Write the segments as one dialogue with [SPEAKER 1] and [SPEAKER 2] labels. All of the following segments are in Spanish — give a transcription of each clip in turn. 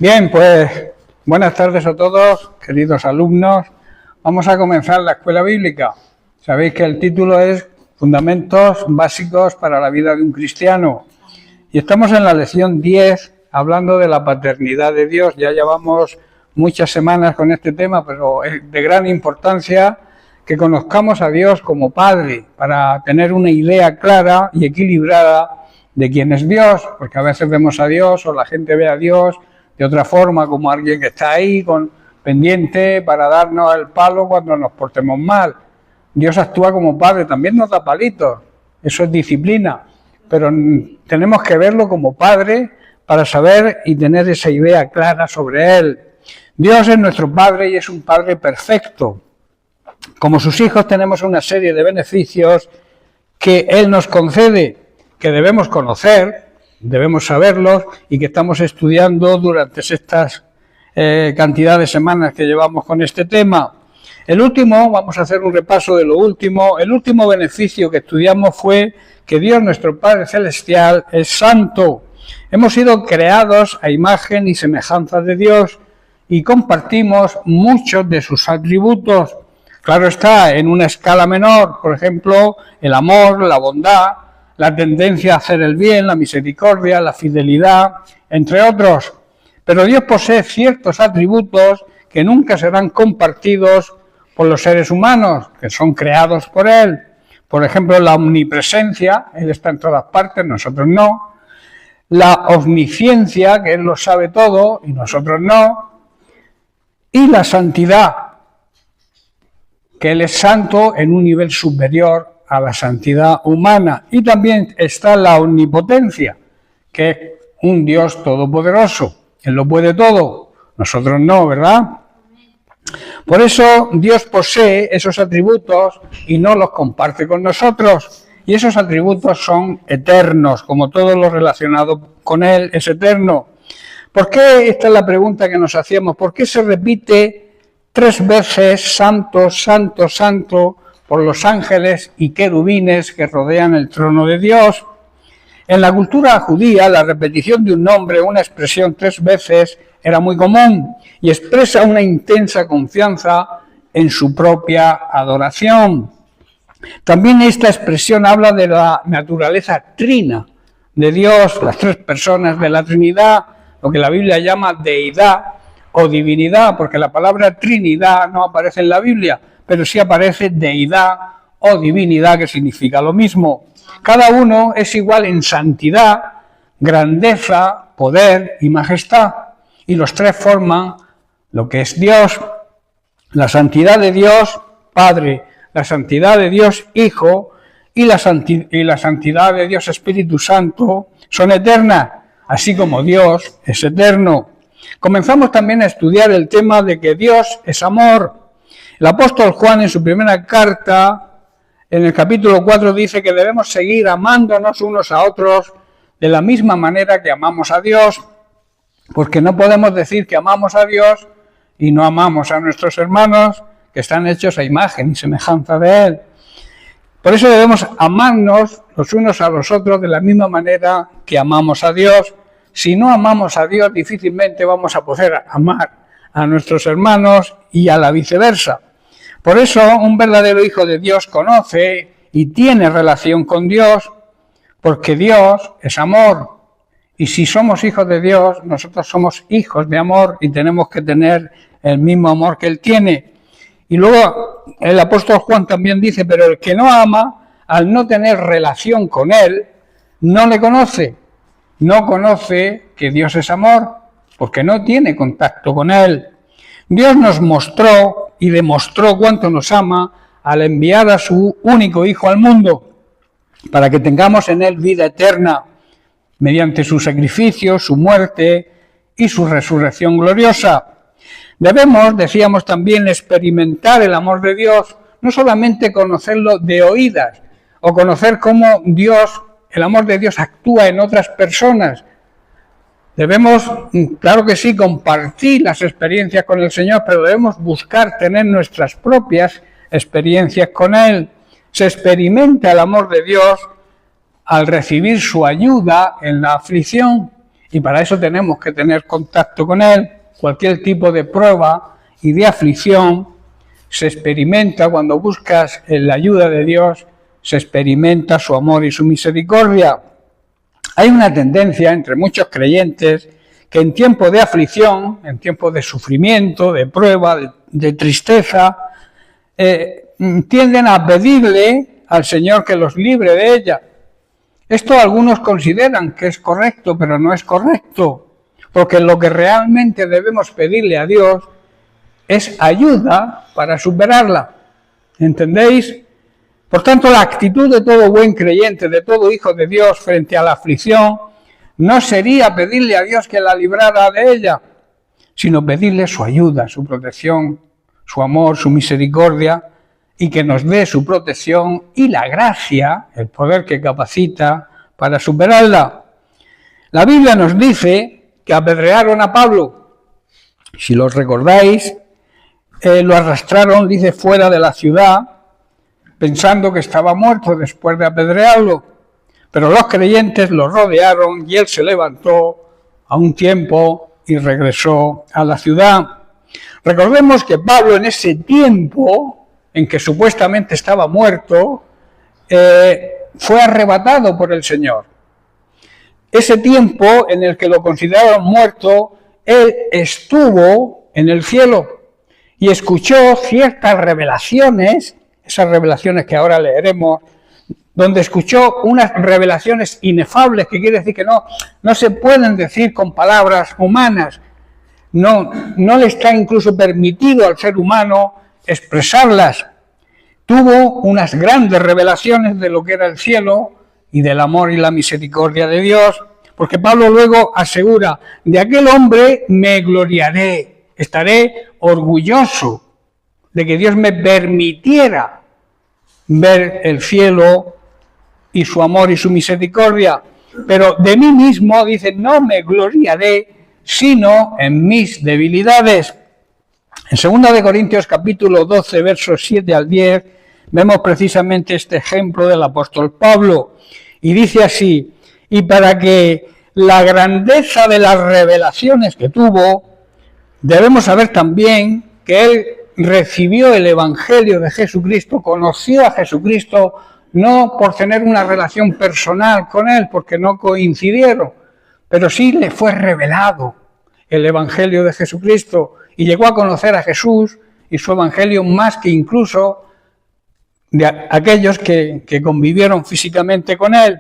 [SPEAKER 1] Bien, pues buenas tardes a todos, queridos alumnos. Vamos a comenzar la escuela bíblica. Sabéis que el título es Fundamentos básicos para la vida de un cristiano. Y estamos en la lección 10, hablando de la paternidad de Dios. Ya llevamos muchas semanas con este tema, pero es de gran importancia que conozcamos a Dios como Padre, para tener una idea clara y equilibrada de quién es Dios, porque a veces vemos a Dios o la gente ve a Dios de otra forma, como alguien que está ahí pendiente para darnos el palo cuando nos portemos mal. Dios actúa como Padre, también nos da palitos, eso es disciplina, pero tenemos que verlo como Padre para saber y tener esa idea clara sobre Él. Dios es nuestro Padre y es un Padre perfecto. Como sus hijos tenemos una serie de beneficios que Él nos concede, que debemos conocer, debemos saberlos y que estamos estudiando durante estas cantidad de semanas que llevamos con este tema. Vamos a hacer un repaso de lo último. El último beneficio que estudiamos fue que Dios, nuestro Padre Celestial, es santo. Hemos sido creados a imagen y semejanza de Dios y compartimos muchos de sus atributos. Claro está, en una escala menor, por ejemplo, el amor, la bondad, la tendencia a hacer el bien, la misericordia, la fidelidad, entre otros. Pero Dios posee ciertos atributos que nunca serán compartidos por los seres humanos, que son creados por Él. Por ejemplo, la omnipresencia, Él está en todas partes, nosotros no. La omnisciencia, que Él lo sabe todo y nosotros no. Y la santidad, que Él es santo en un nivel superior a la santidad humana. Y también está la omnipotencia, que es un Dios todopoderoso. Él lo puede todo, nosotros no, ¿verdad? Por eso Dios posee esos atributos y no los comparte con nosotros. Y esos atributos son eternos, como todo lo relacionado con Él es eterno. ¿Por qué? Esta es la pregunta que nos hacíamos. ¿Por qué se repite 3 veces santo, santo, santo por los ángeles y querubines que rodean el trono de Dios? En la cultura judía, la repetición de un nombre o una expresión 3 veces era muy común y expresa una intensa confianza en su propia adoración. También esta expresión habla de la naturaleza trina de Dios, las 3 personas de la Trinidad, lo que la Biblia llama deidad o divinidad, porque la palabra Trinidad no aparece en la Biblia, pero sí aparece deidad o divinidad, que significa lo mismo. Cada uno es igual en santidad, grandeza, poder y majestad, y los 3 forman lo que es Dios. La santidad de Dios Padre, la santidad de Dios Hijo y la santidad de Dios Espíritu Santo son eternas, así como Dios es eterno. Comenzamos también a estudiar el tema de que Dios es amor. El apóstol Juan, en su primera carta, en el capítulo 4, dice que debemos seguir amándonos unos a otros de la misma manera que amamos a Dios, porque no podemos decir que amamos a Dios y no amamos a nuestros hermanos que están hechos a imagen y semejanza de Él. Por eso debemos amarnos los unos a los otros de la misma manera que amamos a Dios. Si no amamos a Dios, difícilmente vamos a poder amar a nuestros hermanos y a la viceversa. Por eso, un verdadero hijo de Dios conoce y tiene relación con Dios, porque Dios es amor. Y si somos hijos de Dios, nosotros somos hijos de amor y tenemos que tener el mismo amor que Él tiene. Y luego el apóstol Juan también dice, pero el que no ama, al no tener relación con Él, no le conoce. No conoce que Dios es amor, porque no tiene contacto con Él. Dios nos mostró y demostró cuánto nos ama al enviar a su único Hijo al mundo, para que tengamos en Él vida eterna, mediante su sacrificio, su muerte y su resurrección gloriosa. Debemos, decíamos también, experimentar el amor de Dios, no solamente conocerlo de oídas, o conocer cómo Dios, el amor de Dios actúa en otras personas. Debemos, claro que sí, compartir las experiencias con el Señor, pero debemos buscar tener nuestras propias experiencias con Él. Se experimenta el amor de Dios al recibir su ayuda en la aflicción. y para eso tenemos que tener contacto con Él. Cualquier tipo de prueba y de aflicción se experimenta cuando buscas la ayuda de Dios, se experimenta su amor y su misericordia. Hay una tendencia entre muchos creyentes que en tiempos de aflicción, en tiempos de sufrimiento, de prueba, de tristeza, tienden a pedirle al Señor que los libre de ella. Esto algunos consideran que es correcto, pero no es correcto, porque lo que realmente debemos pedirle a Dios es ayuda para superarla. ¿Entendéis? Por tanto, la actitud de todo buen creyente, de todo hijo de Dios frente a la aflicción, no sería pedirle a Dios que la librara de ella, sino pedirle su ayuda, su protección, su amor, su misericordia, y que nos dé su protección y la gracia, el poder que capacita para superarla. La Biblia nos dice que apedrearon a Pablo. Si los recordáis, lo arrastraron, dice, fuera de la ciudad, pensando que estaba muerto después de apedrearlo. Pero los creyentes lo rodearon y él se levantó a un tiempo y regresó a la ciudad. Recordemos que Pablo en ese tiempo en que supuestamente estaba muerto, fue arrebatado por el Señor. Ese tiempo en el que lo consideraron muerto, él estuvo en el cielo y escuchó ciertas revelaciones, esas revelaciones que ahora leeremos, donde escuchó unas revelaciones inefables, que quiere decir que no se pueden decir con palabras humanas, no le está incluso permitido al ser humano expresarlas. Tuvo unas grandes revelaciones de lo que era el cielo y del amor y la misericordia de Dios, porque Pablo luego asegura, de aquel hombre me gloriaré, estaré orgulloso de que Dios me permitiera ver el cielo y su amor y su misericordia, pero de mí mismo, dice, no me gloriaré, sino en mis debilidades. En 2 Corintios capítulo 12, versos 7 al 10, vemos precisamente este ejemplo del apóstol Pablo. Y dice así, y para que la grandeza de las revelaciones que tuvo, debemos saber también que él recibió el Evangelio de Jesucristo, conoció a Jesucristo, no por tener una relación personal con él, porque no coincidieron, pero sí le fue revelado el Evangelio de Jesucristo y llegó a conocer a Jesús y su Evangelio más que incluso de aquellos que convivieron físicamente con él.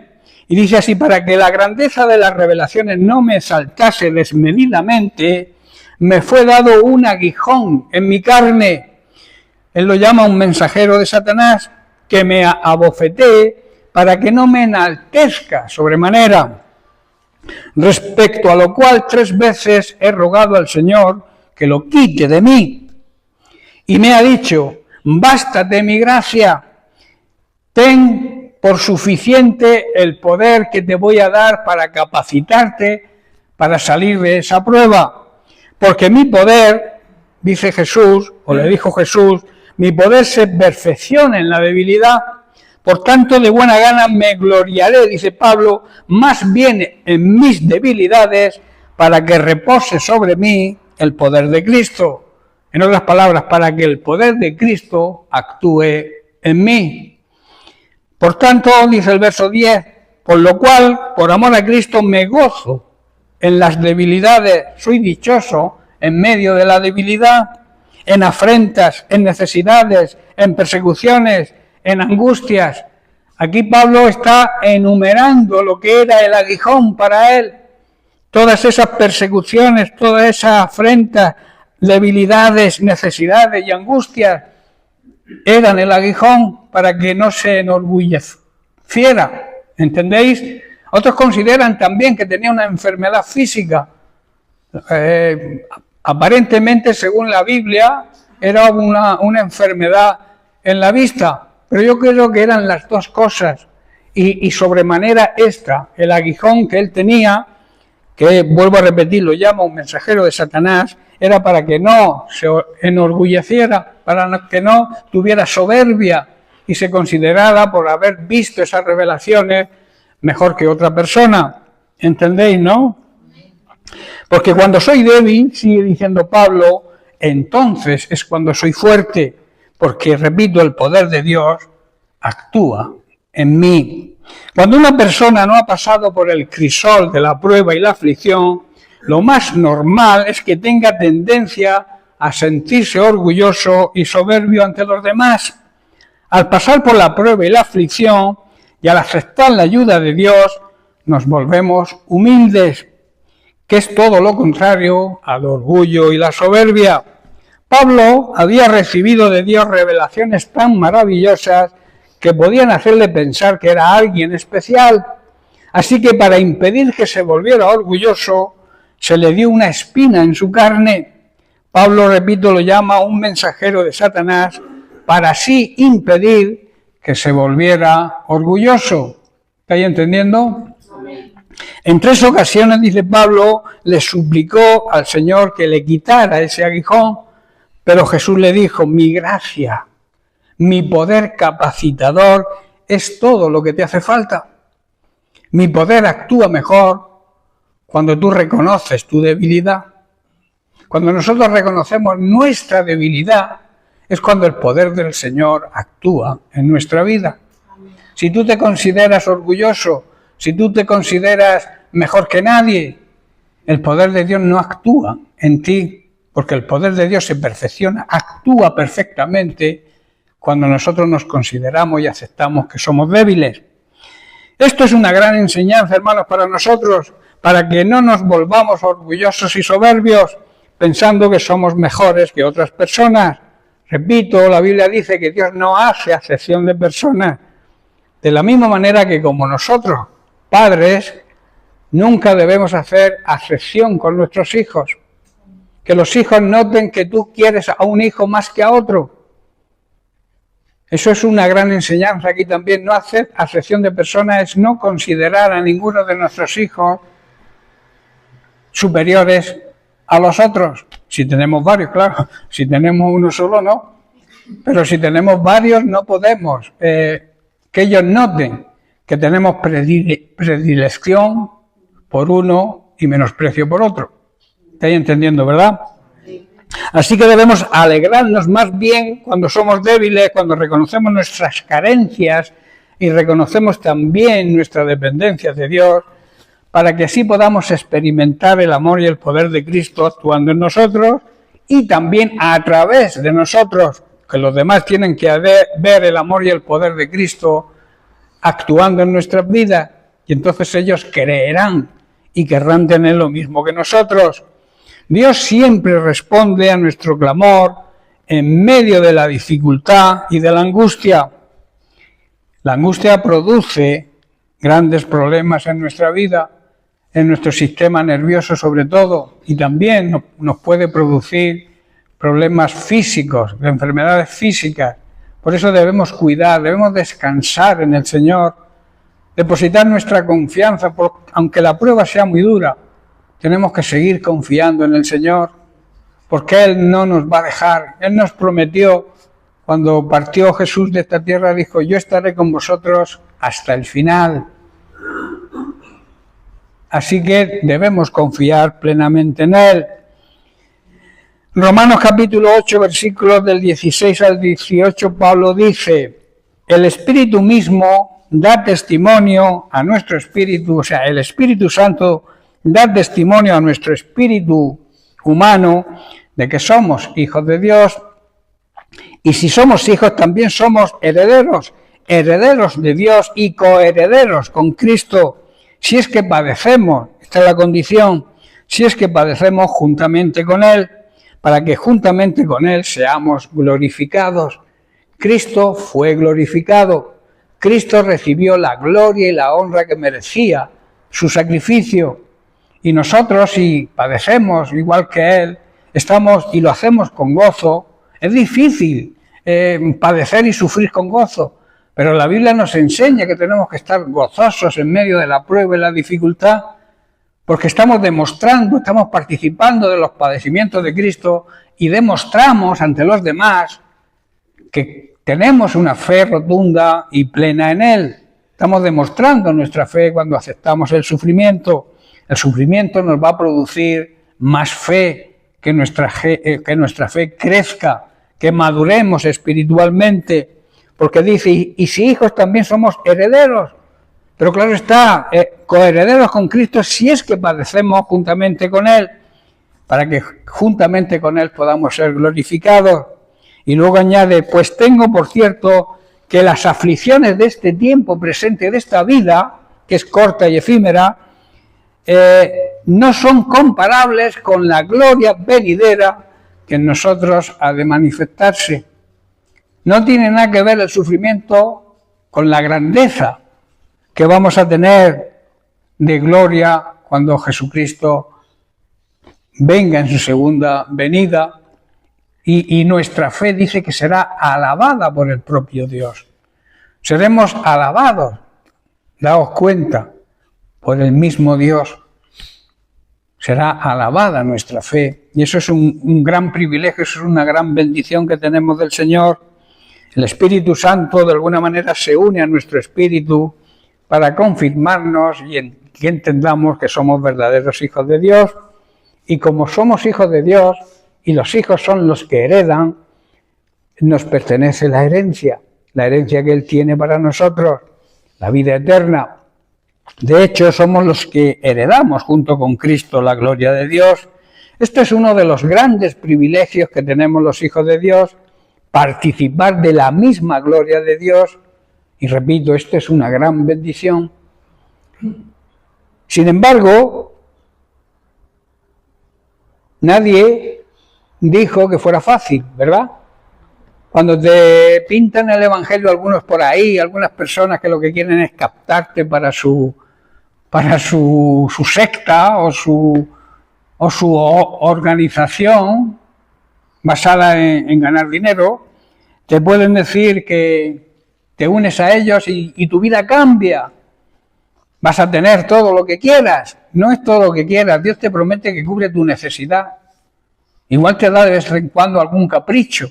[SPEAKER 1] Y dice así, para que la grandeza de las revelaciones no me saltase desmedidamente, me fue dado un aguijón en mi carne. Él lo llama un mensajero de Satanás, que me abofetee para que no me enaltezca sobremanera. Respecto a lo cual 3 veces he rogado al Señor que lo quite de mí. Y me ha dicho, bástate mi gracia, ten por suficiente el poder que te voy a dar para capacitarte para salir de esa prueba. Porque mi poder, dice Jesús, o le dijo Jesús, mi poder se perfecciona en la debilidad. Por tanto, de buena gana me gloriaré, dice Pablo, más bien en mis debilidades, para que repose sobre mí el poder de Cristo. En otras palabras, para que el poder de Cristo actúe en mí. Por tanto, dice el verso 10, por lo cual, por amor a Cristo, me gozo en las debilidades, soy dichoso en medio de la debilidad, en afrentas, en necesidades, en persecuciones, en angustias. Aquí Pablo está enumerando lo que era el aguijón para él. Todas esas persecuciones, todas esas afrentas, debilidades, necesidades y angustias eran el aguijón para que no se enorgulleciera. ¿Entendéis? Otros consideran también que tenía una enfermedad física. Aparentemente, según la Biblia, era una enfermedad en la vista, pero yo creo que eran las dos cosas, y sobremanera esta, el aguijón que él tenía, que vuelvo a repetir, lo llama un mensajero de Satanás, era para que no se enorgulleciera, para que no tuviera soberbia y se considerara, por haber visto esas revelaciones, mejor que otra persona. ¿Entendéis, no? Porque cuando soy débil, sigue diciendo Pablo, entonces es cuando soy fuerte, porque, repito, el poder de Dios actúa en mí. Cuando una persona no ha pasado por el crisol de la prueba y la aflicción, lo más normal es que tenga tendencia a sentirse orgulloso y soberbio ante los demás. Al pasar por la prueba y la aflicción, y al aceptar la ayuda de Dios, nos volvemos humildes, que es todo lo contrario al orgullo y la soberbia. Pablo había recibido de Dios revelaciones tan maravillosas que podían hacerle pensar que era alguien especial. Así que para impedir que se volviera orgulloso, se le dio una espina en su carne. Pablo, repito, lo llama un mensajero de Satanás para así impedir que se volviera orgulloso. ¿Estáis entendiendo? En 3 ocasiones, dice Pablo, le suplicó al Señor que le quitara ese aguijón, pero Jesús le dijo, mi gracia, mi poder capacitador es todo lo que te hace falta. Mi poder actúa mejor cuando tú reconoces tu debilidad. Cuando nosotros reconocemos nuestra debilidad, es cuando el poder del Señor actúa en nuestra vida. Si tú te consideras orgulloso, si tú te consideras mejor que nadie, el poder de Dios no actúa en ti, porque el poder de Dios se perfecciona, actúa perfectamente cuando nosotros nos consideramos y aceptamos que somos débiles. Esto es una gran enseñanza, hermanos, para nosotros, para que no nos volvamos orgullosos y soberbios, pensando que somos mejores que otras personas. Repito, la Biblia dice que Dios no hace acepción de personas. De la misma manera que como nosotros, padres, nunca debemos hacer acepción con nuestros hijos. Que los hijos noten que tú quieres a un hijo más que a otro. Eso es una gran enseñanza aquí también. No hacer acepción de personas es no considerar a ninguno de nuestros hijos superiores a los otros. Si tenemos varios, claro. Si tenemos uno solo, no. Pero si tenemos varios, no podemos. Que ellos noten que tenemos predilección por uno y menosprecio por otro. ¿Estáis entendiendo, verdad? Así que debemos alegrarnos más bien cuando somos débiles, cuando reconocemos nuestras carencias y reconocemos también nuestra dependencia de Dios, para que así podamos experimentar el amor y el poder de Cristo actuando en nosotros y también a través de nosotros, que los demás tienen que ver el amor y el poder de Cristo actuando en nuestras vidas, y entonces ellos creerán y querrán tener lo mismo que nosotros. Dios siempre responde a nuestro clamor en medio de la dificultad y de la angustia. La angustia produce grandes problemas en nuestra vida, en nuestro sistema nervioso sobre todo, y también nos puede producir problemas físicos, enfermedades físicas. Por eso debemos cuidar, debemos descansar en el Señor, depositar nuestra confianza, aunque la prueba sea muy dura. Tenemos que seguir confiando en el Señor, porque Él no nos va a dejar. Él nos prometió, cuando partió Jesús de esta tierra, dijo, yo estaré con vosotros hasta el final. Así que debemos confiar plenamente en Él. Romanos capítulo 8, versículos del 16 al 18, Pablo dice, el Espíritu mismo da testimonio a nuestro espíritu, o sea, el Espíritu Santo da testimonio a nuestro espíritu humano de que somos hijos de Dios, y si somos hijos también somos herederos, herederos de Dios y coherederos con Cristo, si es que padecemos, esta es la condición, si es que padecemos juntamente con Él, para que juntamente con Él seamos glorificados. Cristo fue glorificado, Cristo recibió la gloria y la honra que merecía su sacrificio, y nosotros, si padecemos igual que Él, estamos y lo hacemos con gozo. Es difícil padecer y sufrir con gozo, pero la Biblia nos enseña que tenemos que estar gozosos en medio de la prueba y la dificultad, porque estamos demostrando, estamos participando de los padecimientos de Cristo y demostramos ante los demás que tenemos una fe rotunda y plena en Él. Estamos demostrando nuestra fe cuando aceptamos el sufrimiento. El sufrimiento nos va a producir más fe, que nuestra fe crezca, que maduremos espiritualmente, porque dice, y si hijos también somos herederos, pero claro está, coherederos con Cristo si es que padecemos juntamente con Él, para que juntamente con Él podamos ser glorificados. Y luego añade, pues tengo por cierto que las aflicciones de este tiempo presente, de esta vida, que es corta y efímera, no son comparables con la gloria venidera que en nosotros ha de manifestarse. No tiene nada que ver el sufrimiento con la grandeza que vamos a tener de gloria cuando Jesucristo venga en su segunda venida, y nuestra fe dice que será alabada por el propio Dios. Seremos alabados, daos cuenta, por el mismo Dios. Será alabada nuestra fe, y eso es un gran privilegio, eso es una gran bendición que tenemos del Señor. El Espíritu Santo de alguna manera se une a nuestro espíritu para confirmarnos y que entendamos que somos verdaderos hijos de Dios, y como somos hijos de Dios, y los hijos son los que heredan, nos pertenece la herencia que Él tiene para nosotros, la vida eterna. De hecho, somos los que heredamos junto con Cristo la gloria de Dios. Este es uno de los grandes privilegios que tenemos los hijos de Dios, participar de la misma gloria de Dios, y repito, esto es una gran bendición. Sin embargo, nadie dijo que fuera fácil, ¿verdad? Cuando te pintan el Evangelio algunos por ahí, algunas personas que lo que quieren es captarte para su secta o su organización basada en ganar dinero, te pueden decir que te unes a ellos y tu vida cambia. Vas a tener todo lo que quieras. No es todo lo que quieras. Dios te promete que cubre tu necesidad. Igual te da de vez en cuando algún capricho,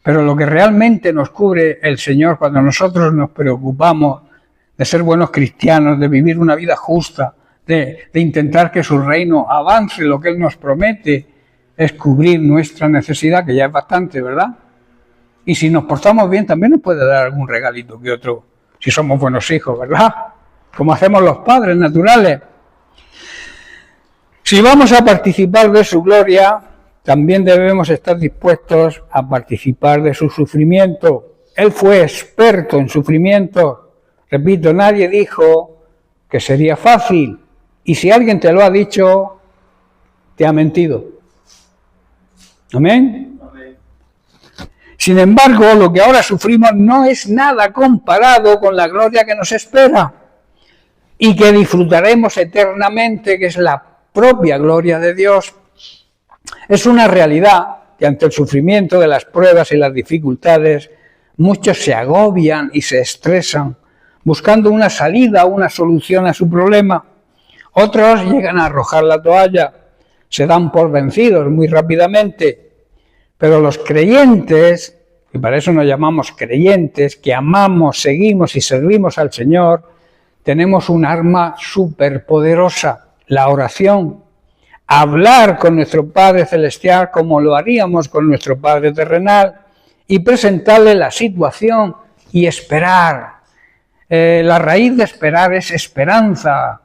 [SPEAKER 1] pero lo que realmente nos cubre el Señor cuando nosotros nos preocupamos de ser buenos cristianos, de vivir una vida justa, de intentar que su reino avance, lo que Él nos promete es cubrir nuestra necesidad, que ya es bastante, ¿verdad? Y si nos portamos bien también nos puede dar algún regalito que otro, si somos buenos hijos, ¿verdad? Como hacemos los padres naturales. Si vamos a participar de su gloria, también debemos estar dispuestos a participar de su sufrimiento. Él fue experto en sufrimiento. Repito, nadie dijo que sería fácil. Y si alguien te lo ha dicho, te ha mentido. ¿Amén? Amén. Sin embargo, lo que ahora sufrimos no es nada comparado con la gloria que nos espera y que disfrutaremos eternamente, que es la propia gloria de Dios. Es una realidad que ante el sufrimiento de las pruebas y las dificultades, muchos se agobian y se estresan, buscando una salida, una solución a su problema. Otros llegan a arrojar la toalla, se dan por vencidos muy rápidamente. Pero los creyentes, y para eso nos llamamos creyentes, que amamos, seguimos y servimos al Señor, tenemos un arma superpoderosa, la oración. Hablar con nuestro Padre Celestial como lo haríamos con nuestro Padre terrenal y presentarle la situación y esperar. La raíz de esperar es esperanza.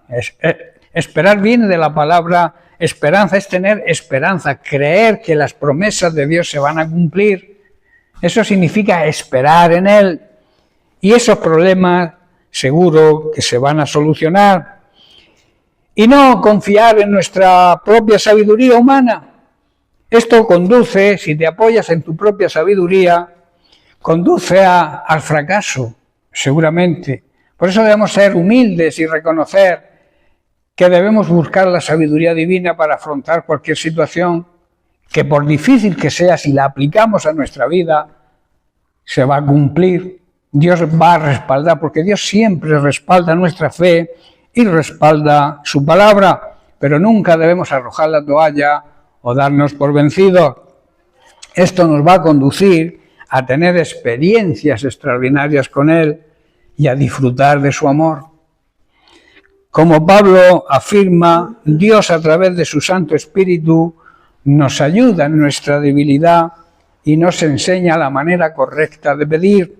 [SPEAKER 1] Esperar viene de la palabra esperanza, es tener esperanza, creer que las promesas de Dios se van a cumplir. Eso significa esperar en Él. Y esos problemas seguro que se van a solucionar. Y no confiar en nuestra propia sabiduría humana. Esto conduce, si te apoyas en tu propia sabiduría, conduce al fracaso, seguramente. Por eso debemos ser humildes y reconocer que debemos buscar la sabiduría divina para afrontar cualquier situación que, por difícil que sea, si la aplicamos a nuestra vida, se va a cumplir. Dios va a respaldar, porque Dios siempre respalda nuestra fe y respalda su palabra, pero nunca debemos arrojar la toalla o darnos por vencidos. Esto nos va a conducir a tener experiencias extraordinarias con Él y a disfrutar de su amor. Como Pablo afirma, Dios a través de su Santo Espíritu nos ayuda en nuestra debilidad y nos enseña la manera correcta de pedir,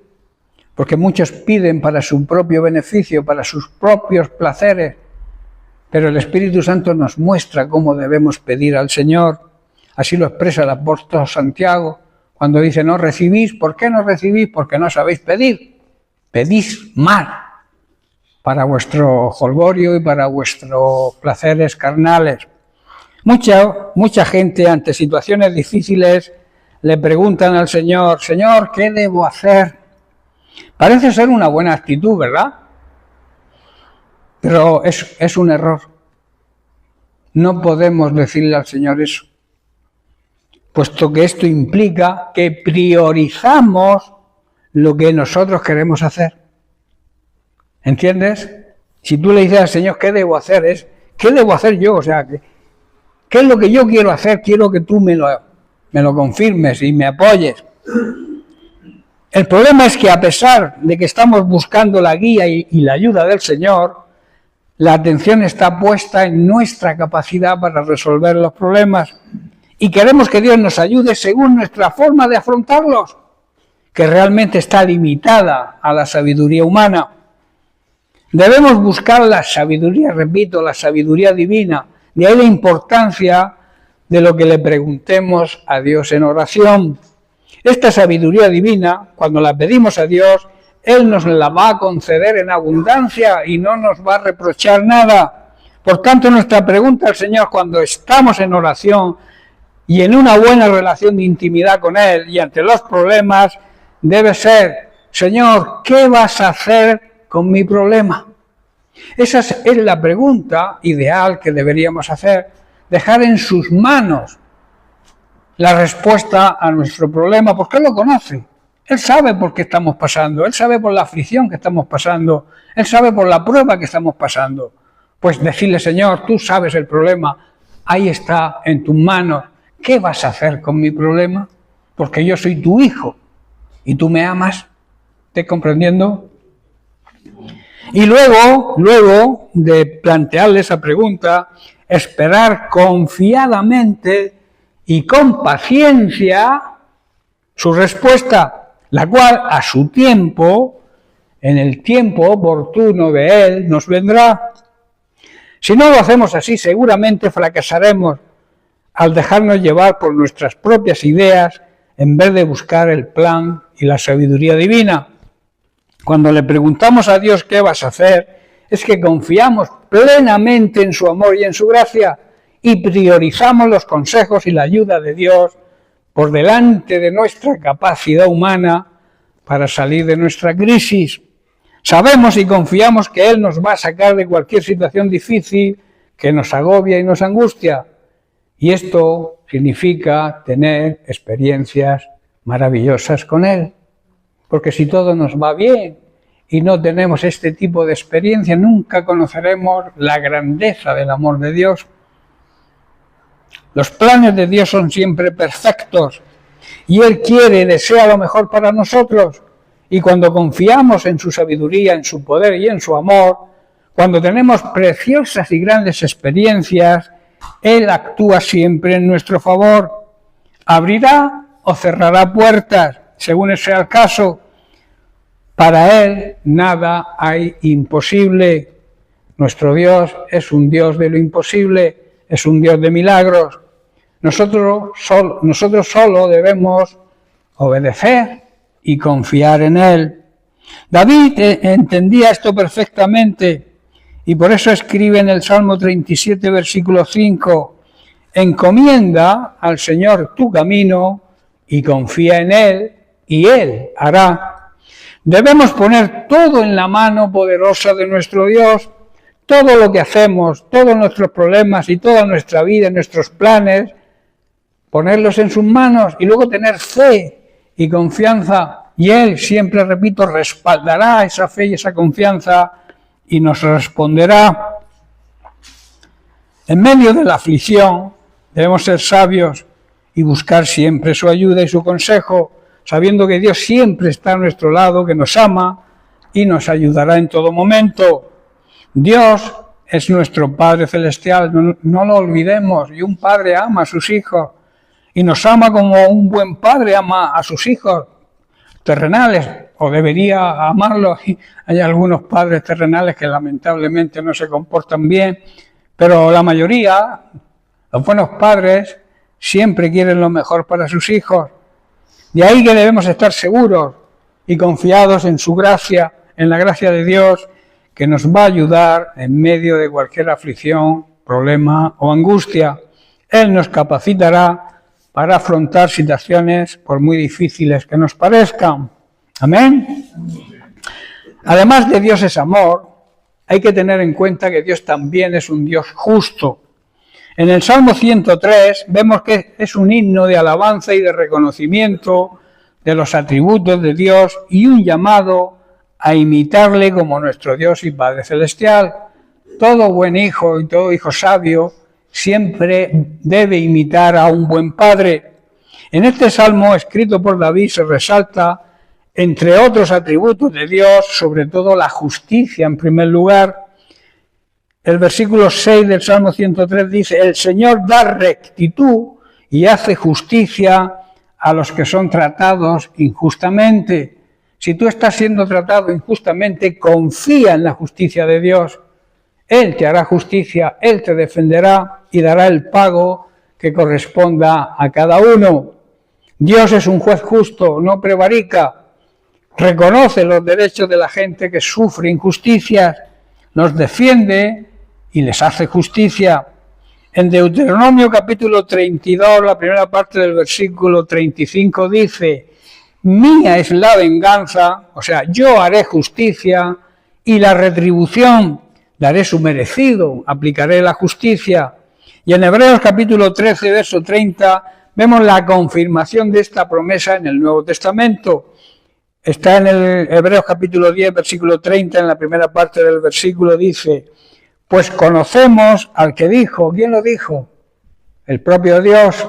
[SPEAKER 1] porque muchos piden para su propio beneficio, para sus propios placeres, pero el Espíritu Santo nos muestra cómo debemos pedir al Señor. Así lo expresa el apóstol Santiago, cuando dice, no recibís. ¿Por qué no recibís? Porque no sabéis pedir. Pedís mal, para vuestro jolgorio y para vuestros placeres carnales. Mucha gente ante situaciones difíciles le preguntan al Señor, Señor, ¿qué debo hacer? Parece ser una buena actitud, ¿verdad? Pero es un error. No podemos decirle al Señor eso, puesto que esto implica que priorizamos lo que nosotros queremos hacer. ¿Entiendes? Si tú le dices al Señor, ¿qué debo hacer? ¿Qué debo hacer yo? O sea, ¿qué es lo que yo quiero hacer? Quiero que tú me lo confirmes y me apoyes. El problema es que a pesar de que estamos buscando la guía y la ayuda del Señor, la atención está puesta en nuestra capacidad para resolver los problemas y queremos que Dios nos ayude según nuestra forma de afrontarlos, que realmente está limitada a la sabiduría humana. Debemos buscar la sabiduría, repito, la sabiduría divina. De ahí la importancia de lo que le preguntemos a Dios en oración. Esta sabiduría divina, cuando la pedimos a Dios, Él nos la va a conceder en abundancia y no nos va a reprochar nada. Por tanto, nuestra pregunta al Señor cuando estamos en oración y en una buena relación de intimidad con Él y ante los problemas, debe ser, Señor, ¿qué vas a hacer con mi problema? Esa es la pregunta ideal que deberíamos hacer, dejar en sus manos la respuesta a nuestro problema, porque Él lo conoce. Él sabe por qué estamos pasando, Él sabe por la aflicción que estamos pasando, Él sabe por la prueba que estamos pasando. Pues decirle, Señor, tú sabes el problema, ahí está en tus manos. ¿Qué vas a hacer con mi problema? Porque yo soy tu hijo y tú me amas. ¿Estás comprendiendo? Y luego de plantearle esa pregunta, esperar confiadamente y con paciencia su respuesta, la cual a su tiempo, en el tiempo oportuno de Él, nos vendrá. Si no lo hacemos así, seguramente fracasaremos al dejarnos llevar por nuestras propias ideas en vez de buscar el plan y la sabiduría divina. Cuando le preguntamos a Dios qué vas a hacer, es que confiamos plenamente en su amor y en su gracia y priorizamos los consejos y la ayuda de Dios por delante de nuestra capacidad humana para salir de nuestra crisis. Sabemos y confiamos que Él nos va a sacar de cualquier situación difícil que nos agobia y nos angustia. Y esto significa tener experiencias maravillosas con Él. Porque si todo nos va bien y no tenemos este tipo de experiencia, nunca conoceremos la grandeza del amor de Dios. Los planes de Dios son siempre perfectos y Él quiere y desea lo mejor para nosotros. Y cuando confiamos en su sabiduría, en su poder y en su amor, cuando tenemos preciosas y grandes experiencias, Él actúa siempre en nuestro favor. Abrirá o cerrará puertas, según sea el caso. Para Él nada hay imposible. Nuestro Dios es un Dios de lo imposible, es un Dios de milagros. Nosotros solo debemos obedecer y confiar en Él. David entendía esto perfectamente y por eso escribe en el Salmo 37, versículo 5, encomienda al Señor tu camino y confía en Él y Él hará. Debemos poner todo en la mano poderosa de nuestro Dios, todo lo que hacemos, todos nuestros problemas y toda nuestra vida, nuestros planes, ponerlos en sus manos y luego tener fe y confianza. Y Él, siempre repito, respaldará esa fe y esa confianza y nos responderá. En medio de la aflicción debemos ser sabios y buscar siempre su ayuda y su consejo, sabiendo que Dios siempre está a nuestro lado, que nos ama y nos ayudará en todo momento. Dios es nuestro Padre Celestial, no lo olvidemos, y un padre ama a sus hijos, y nos ama como un buen padre ama a sus hijos terrenales, o debería amarlos. Hay algunos padres terrenales que lamentablemente no se comportan bien, pero la mayoría, los buenos padres, siempre quieren lo mejor para sus hijos. De ahí que debemos estar seguros y confiados en su gracia, en la gracia de Dios, que nos va a ayudar en medio de cualquier aflicción, problema o angustia. Él nos capacitará para afrontar situaciones por muy difíciles que nos parezcan. Amén. Además de Dios es amor, hay que tener en cuenta que Dios también es un Dios justo. En el Salmo 103 vemos que es un himno de alabanza y de reconocimiento de los atributos de Dios y un llamado a imitarle como nuestro Dios y Padre Celestial. Todo buen hijo y todo hijo sabio siempre debe imitar a un buen padre. En este salmo escrito por David se resalta, entre otros atributos de Dios, sobre todo la justicia en primer lugar. El versículo 6 del Salmo 103 dice: el Señor da rectitud y hace justicia a los que son tratados injustamente. Si tú estás siendo tratado injustamente, confía en la justicia de Dios. Él te hará justicia, Él te defenderá y dará el pago que corresponda a cada uno. Dios es un juez justo, no prevarica. Reconoce los derechos de la gente que sufre injusticias, los defiende y les hace justicia. En Deuteronomio capítulo 32, la primera parte del versículo 35 dice: mía es la venganza, o sea, yo haré justicia, y la retribución daré su merecido, aplicaré la justicia. Y en Hebreos capítulo 13, verso 30, vemos la confirmación de esta promesa en el Nuevo Testamento. Está en el Hebreos capítulo 10, versículo 30, en la primera parte del versículo dice: pues conocemos al que dijo. ¿Quién lo dijo? El propio Dios.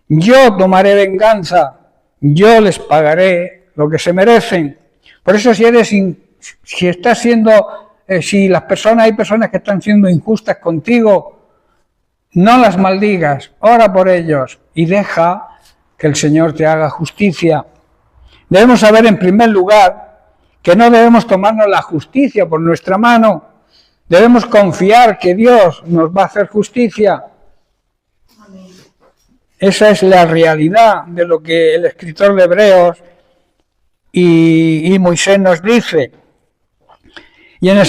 [SPEAKER 1] Yo tomaré venganza, yo les pagaré lo que se merecen. Por eso si hay personas que están siendo injustas contigo, no las maldigas, ora por ellos y deja que el Señor te haga justicia. Debemos saber en primer lugar que no debemos tomarnos la justicia por nuestra mano. Debemos confiar que Dios nos va a hacer justicia. Amén. Esa es la realidad de lo que el escritor de Hebreos y Moisés nos dice. Y en la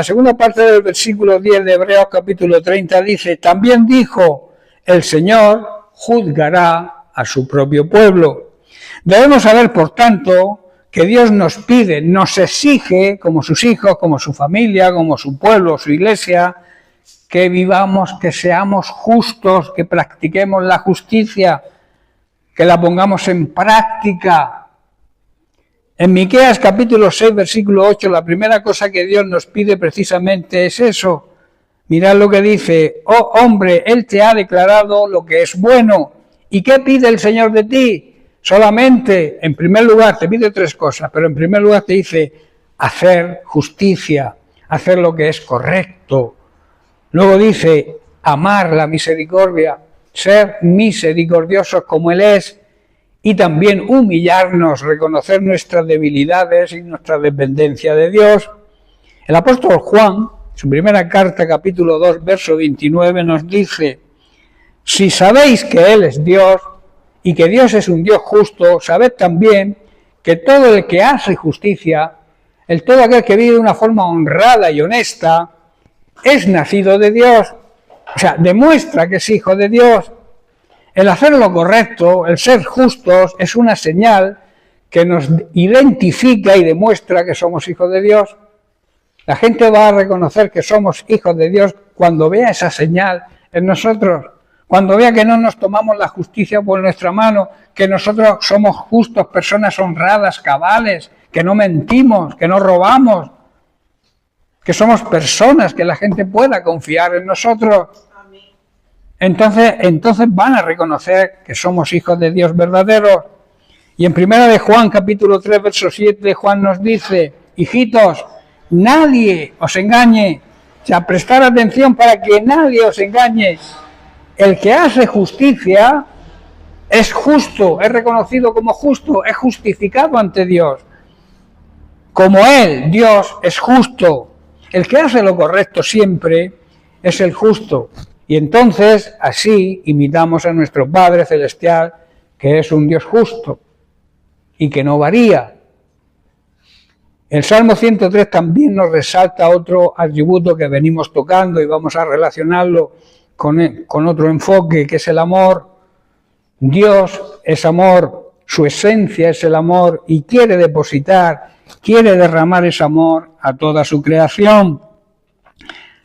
[SPEAKER 1] segunda parte del versículo 10 de Hebreos capítulo 30 dice: también dijo, el Señor juzgará a su propio pueblo. Debemos saber, por tanto, que Dios nos pide, nos exige, como sus hijos, como su familia, como su pueblo, su iglesia, que vivamos, que seamos justos, que practiquemos la justicia, que la pongamos en práctica. En Miqueas capítulo 6, versículo 8, la primera cosa que Dios nos pide precisamente es eso. Mirad lo que dice: oh hombre, Él te ha declarado lo que es bueno. ¿Y qué pide el Señor de ti? Solamente, en primer lugar, te pide tres cosas, pero en primer lugar te dice hacer justicia, hacer lo que es correcto. Luego dice amar la misericordia, ser misericordiosos como Él es, y también humillarnos, reconocer nuestras debilidades y nuestra dependencia de Dios. El apóstol Juan, su primera carta, capítulo 2, verso 29, nos dice: si sabéis que Él es Dios, y que Dios es un Dios justo, sabed también que todo el que hace justicia, todo aquel que vive de una forma honrada y honesta, es nacido de Dios. O sea, demuestra que es hijo de Dios. El hacer lo correcto, el ser justos, es una señal que nos identifica y demuestra que somos hijos de Dios. La gente va a reconocer que somos hijos de Dios cuando vea esa señal en nosotros. Cuando vea que no nos tomamos la justicia por nuestra mano, que nosotros somos justos, personas honradas, cabales, que no mentimos, que no robamos, que somos personas que la gente pueda confiar en nosotros. Entonces van a reconocer que somos hijos de Dios verdaderos. Y en 1 de Juan, capítulo 3, verso 7, Juan nos dice: hijitos, nadie os engañe, O sea, prestar atención para que nadie os engañe. El que hace justicia es justo, es reconocido como justo, es justificado ante Dios. Como Él, Dios, es justo. El que hace lo correcto siempre es el justo. Y entonces, así, imitamos a nuestro Padre Celestial, que es un Dios justo y que no varía. El Salmo 103 también nos resalta otro atributo que venimos tocando y vamos a relacionarlo con otro enfoque, que es el amor. Dios es amor, su esencia es el amor y quiere derramar ese amor a toda su creación.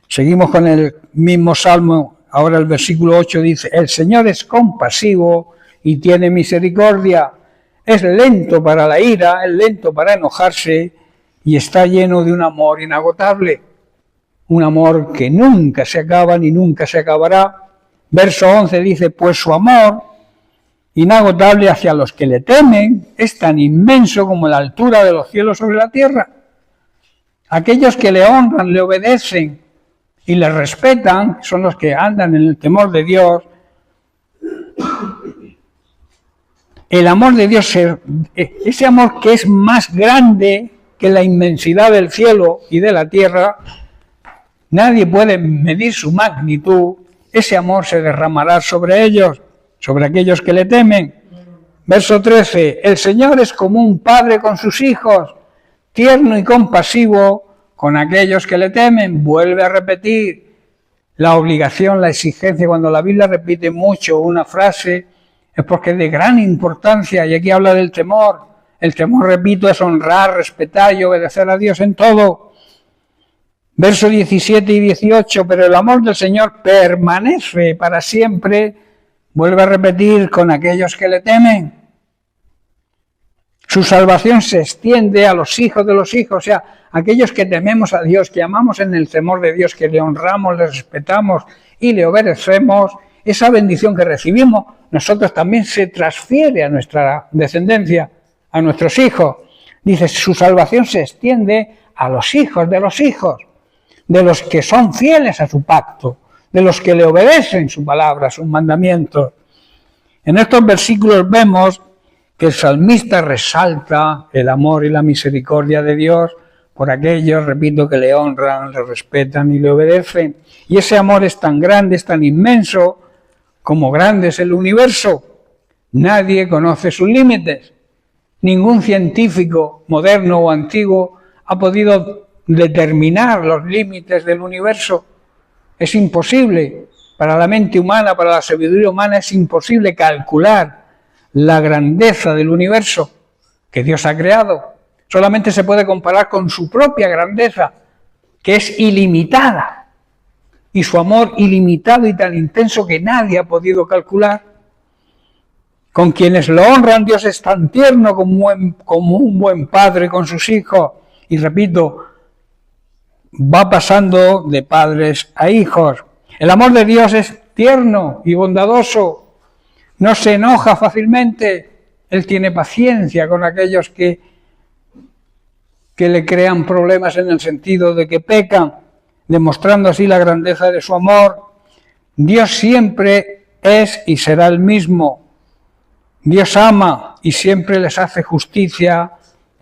[SPEAKER 1] Seguimos con el mismo Salmo, ahora el versículo 8 dice: el Señor es compasivo y tiene misericordia, es lento para la ira, es lento para enojarse y está lleno de un amor inagotable, un amor que nunca se acaba ni nunca se acabará. Verso 11 dice: pues su amor inagotable hacia los que le temen es tan inmenso como la altura de los cielos sobre la tierra. Aquellos que le honran, le obedecen y le respetan, son los que andan en el temor de Dios. El amor de Dios, ese amor que es más grande que la inmensidad del cielo y de la tierra, nadie puede medir su magnitud. Ese amor se derramará sobre ellos, sobre aquellos que le temen. Verso 13: el Señor es como un padre con sus hijos, tierno y compasivo con aquellos que le temen. Vuelve a repetir la obligación, la exigencia. Cuando la Biblia repite mucho una frase es porque es de gran importancia, y aquí habla del temor. El temor, repito, es honrar, respetar y obedecer a Dios en todo. Versos 17 y 18: pero el amor del Señor permanece para siempre. Vuelve a repetir: con aquellos que le temen. Su salvación se extiende a los hijos de los hijos, o sea, aquellos que tememos a Dios, que amamos en el temor de Dios, que le honramos, le respetamos y le obedecemos. Esa bendición que recibimos, nosotros también se transfiere a nuestra descendencia, a nuestros hijos. Dice: su salvación se extiende a los hijos, de los que son fieles a su pacto, de los que le obedecen su palabra, sus mandamientos. En estos versículos vemos que el salmista resalta el amor y la misericordia de Dios por aquellos, repito, que le honran, le respetan y le obedecen. Y ese amor es tan grande, es tan inmenso, como grande es el universo. Nadie conoce sus límites. Ningún científico, moderno o antiguo, ha podido determinar los límites del universo. Es imposible. Para la mente humana, para la sabiduría humana, es imposible calcular la grandeza del universo que Dios ha creado. Solamente se puede comparar con su propia grandeza, que es ilimitada, y su amor ilimitado y tan intenso que nadie ha podido calcular. Con quienes lo honran, Dios es tan tierno como un buen padre con sus hijos. Y repito, va pasando de padres a hijos. El amor de Dios es tierno y bondadoso. No se enoja fácilmente. Él tiene paciencia con aquellos que le crean problemas en el sentido de que pecan, demostrando así la grandeza de su amor. Dios siempre es y será el mismo. Dios ama y siempre les hace justicia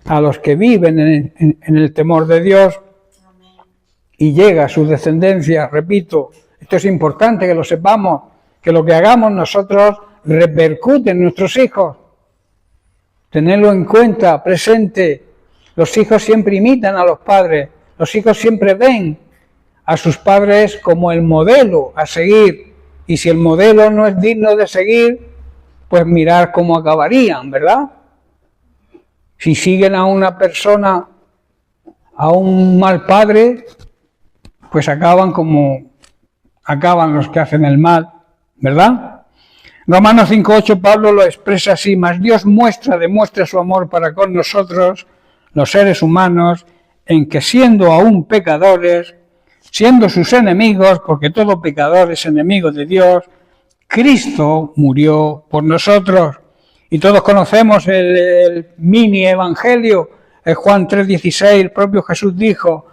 [SPEAKER 1] a los que viven en el temor de Dios, y llega a su descendencia. Repito, esto es importante que lo sepamos, que lo que hagamos nosotros repercute en nuestros hijos. Tenerlo en cuenta, presente. Los hijos siempre imitan a los padres, los hijos siempre ven a sus padres como el modelo a seguir, y si el modelo no es digno de seguir, pues mirar cómo acabarían, ¿verdad? Si siguen a una persona, a un mal padre, pues acaban como acaban los que hacen el mal, ¿verdad? Romanos 5:8, Pablo lo expresa así: mas Dios demuestra su amor para con nosotros, los seres humanos, en que siendo aún pecadores, siendo sus enemigos, porque todo pecador es enemigo de Dios, Cristo murió por nosotros. Y todos conocemos el mini evangelio, el Juan 3:16, el propio Jesús dijo: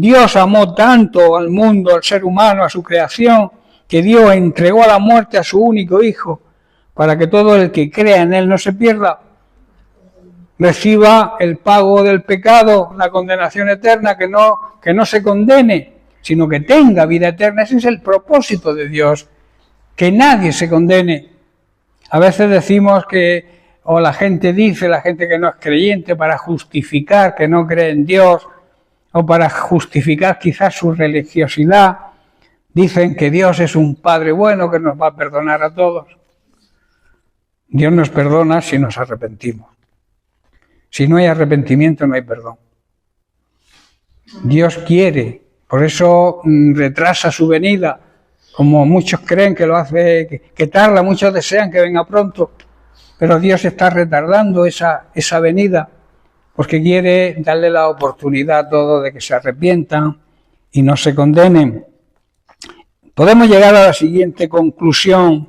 [SPEAKER 1] Dios amó tanto al mundo, al ser humano, a su creación, que Dios entregó a la muerte a su único Hijo, para que todo el que crea en Él no se pierda, reciba el pago del pecado, la condenación eterna, que no se condene, sino que tenga vida eterna. Ese es el propósito de Dios, que nadie se condene. A veces decimos o la gente dice, la gente que no es creyente, para justificar que no cree en Dios, o para justificar quizás su religiosidad, dicen que Dios es un Padre bueno que nos va a perdonar a todos. Dios nos perdona si nos arrepentimos. Si no hay arrepentimiento, no hay perdón. Dios quiere, por eso retrasa su venida, como muchos creen que lo hace, que tarda, muchos desean que venga pronto, pero Dios está retardando esa venida, porque quiere darle la oportunidad a todos de que se arrepientan y no se condenen. Podemos llegar a la siguiente conclusión.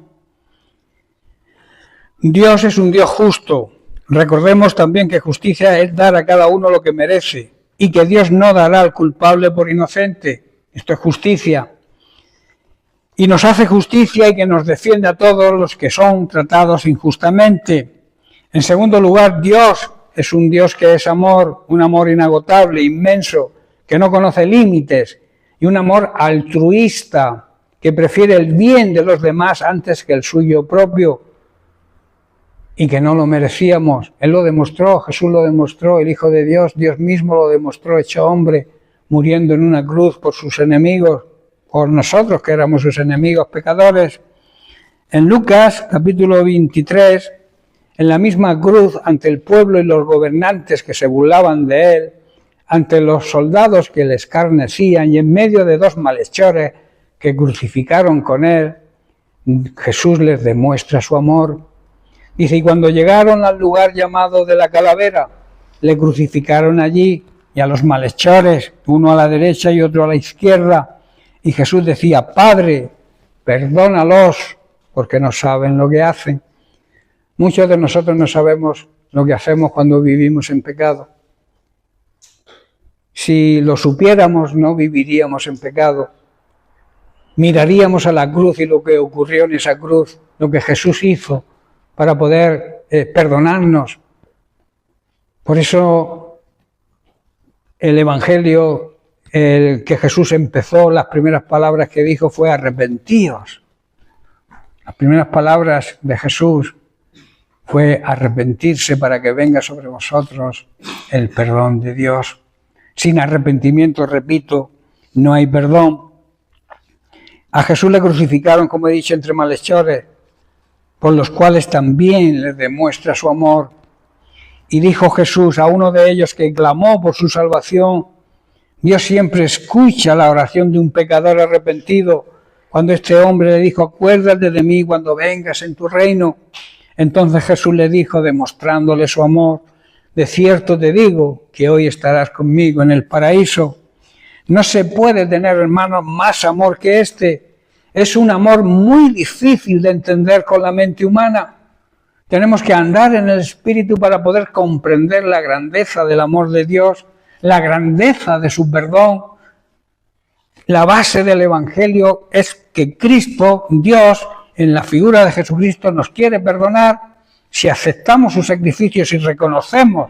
[SPEAKER 1] Dios es un Dios justo. Recordemos también que justicia es dar a cada uno lo que merece y que Dios no dará al culpable por inocente. Esto es justicia. Y nos hace justicia y que nos defiende a todos los que son tratados injustamente. En segundo lugar, Dios es un Dios que es amor, un amor inagotable, inmenso, que no conoce límites, y un amor altruista, que prefiere el bien de los demás antes que el suyo propio, y que no lo merecíamos. Él lo demostró, Jesús lo demostró, el Hijo de Dios, Dios mismo lo demostró hecho hombre, muriendo en una cruz por sus enemigos, por nosotros que éramos sus enemigos pecadores. En Lucas, capítulo 23, en la misma cruz, ante el pueblo y los gobernantes que se burlaban de él, ante los soldados que le escarnecían y en medio de dos malhechores que crucificaron con él, Jesús les demuestra su amor. Dice, y cuando llegaron al lugar llamado de la Calavera, le crucificaron allí y a los malhechores, uno a la derecha y otro a la izquierda, y Jesús decía, Padre, perdónalos, porque no saben lo que hacen. Muchos de nosotros no sabemos lo que hacemos cuando vivimos en pecado. Si lo supiéramos, no viviríamos en pecado. Miraríamos a la cruz y lo que ocurrió en esa cruz, lo que Jesús hizo para poder perdonarnos. Por eso el Evangelio, el que Jesús empezó, las primeras palabras que dijo fue arrepentíos. Las primeras palabras de Jesús fue arrepentirse para que venga sobre vosotros el perdón de Dios. Sin arrepentimiento, repito, no hay perdón. A Jesús le crucificaron, como he dicho, entre malhechores, por los cuales también les demuestra su amor. Y dijo Jesús a uno de ellos que clamó por su salvación, Dios siempre escucha la oración de un pecador arrepentido. Cuando este hombre le dijo, acuérdate de mí cuando vengas en tu reino. Entonces Jesús le dijo, demostrándole su amor, de cierto te digo que hoy estarás conmigo en el paraíso. No se puede tener, hermanos, más amor que este. Es un amor muy difícil de entender con la mente humana. Tenemos que andar en el Espíritu para poder comprender la grandeza del amor de Dios, la grandeza de su perdón. La base del Evangelio es que Cristo, Dios, en la figura de Jesucristo, nos quiere perdonar si aceptamos su sacrificio, si reconocemos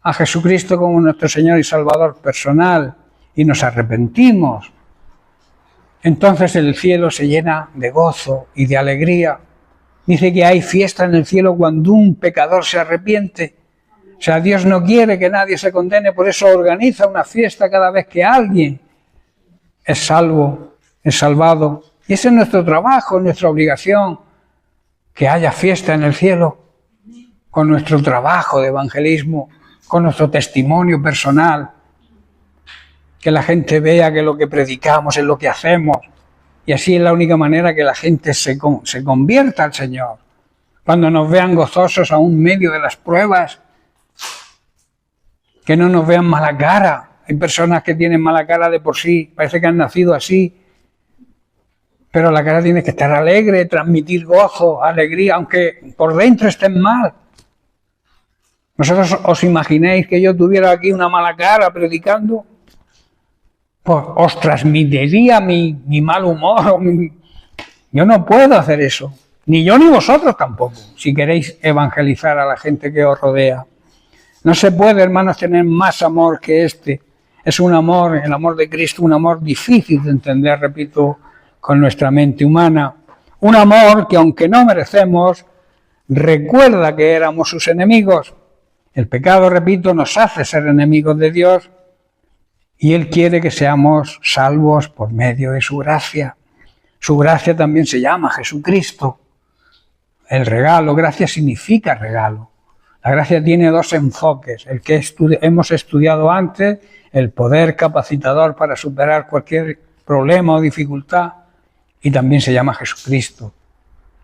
[SPEAKER 1] a Jesucristo como nuestro Señor y Salvador personal y nos arrepentimos. Entonces el cielo se llena de gozo y de alegría. Dice que hay fiesta en el cielo cuando un pecador se arrepiente. O sea, Dios no quiere que nadie se condene, por eso organiza una fiesta cada vez que alguien es salvo, es salvado. Y ese es nuestro trabajo, nuestra obligación, que haya fiesta en el cielo, con nuestro trabajo de evangelismo, con nuestro testimonio personal, que la gente vea que lo que predicamos es lo que hacemos, y así es la única manera que la gente se convierta al Señor. Cuando nos vean gozosos aún en medio de las pruebas, que no nos vean mala cara. Hay personas que tienen mala cara de por sí, parece que han nacido así, pero la cara tiene que estar alegre, transmitir gozo, alegría, aunque por dentro estén mal. ¿Vosotros os imagináis que yo tuviera aquí una mala cara predicando? pues os transmitiría mi mal humor. Yo no puedo hacer eso. Ni yo ni vosotros tampoco, si queréis evangelizar a la gente que os rodea. No se puede, hermanos, tener más amor que este. Es un amor, el amor de Cristo, un amor difícil de entender, repito, con nuestra mente humana. Un amor que, aunque no merecemos, recuerda que éramos sus enemigos. El pecado, repito, nos hace ser enemigos de Dios y Él quiere que seamos salvos por medio de su gracia. Su gracia también se llama Jesucristo. El regalo, gracia significa regalo. La gracia tiene dos enfoques, el que hemos estudiado antes, el poder capacitador para superar cualquier problema o dificultad, y también se llama Jesucristo,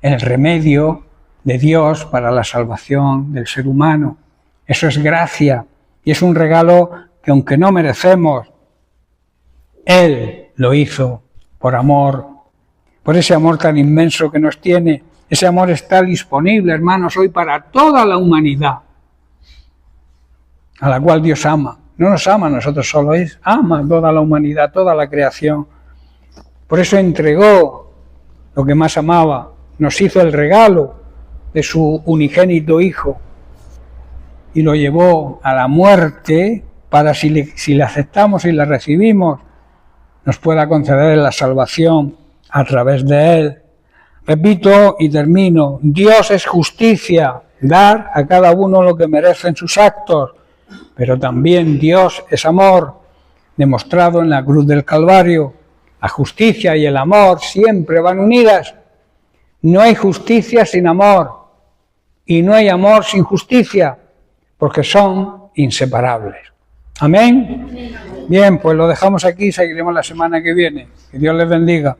[SPEAKER 1] el remedio de Dios para la salvación del ser humano. Eso es gracia, y es un regalo que aunque no merecemos, Él lo hizo por amor, por ese amor tan inmenso que nos tiene. Ese amor está disponible, hermanos, hoy para toda la humanidad, a la cual Dios ama. No nos ama a nosotros solo, ama a toda la humanidad, toda la creación. Por eso entregó lo que más amaba, nos hizo el regalo de su unigénito Hijo y lo llevó a la muerte para, si le aceptamos y le recibimos, nos pueda conceder la salvación a través de Él. Repito y termino, Dios es justicia, dar a cada uno lo que merecen sus actos, pero también Dios es amor, demostrado en la cruz del Calvario. La justicia y el amor siempre van unidas. No hay justicia sin amor y no hay amor sin justicia, porque son inseparables. ¿Amén? Bien, pues lo dejamos aquí y seguiremos la semana que viene. Que Dios les bendiga.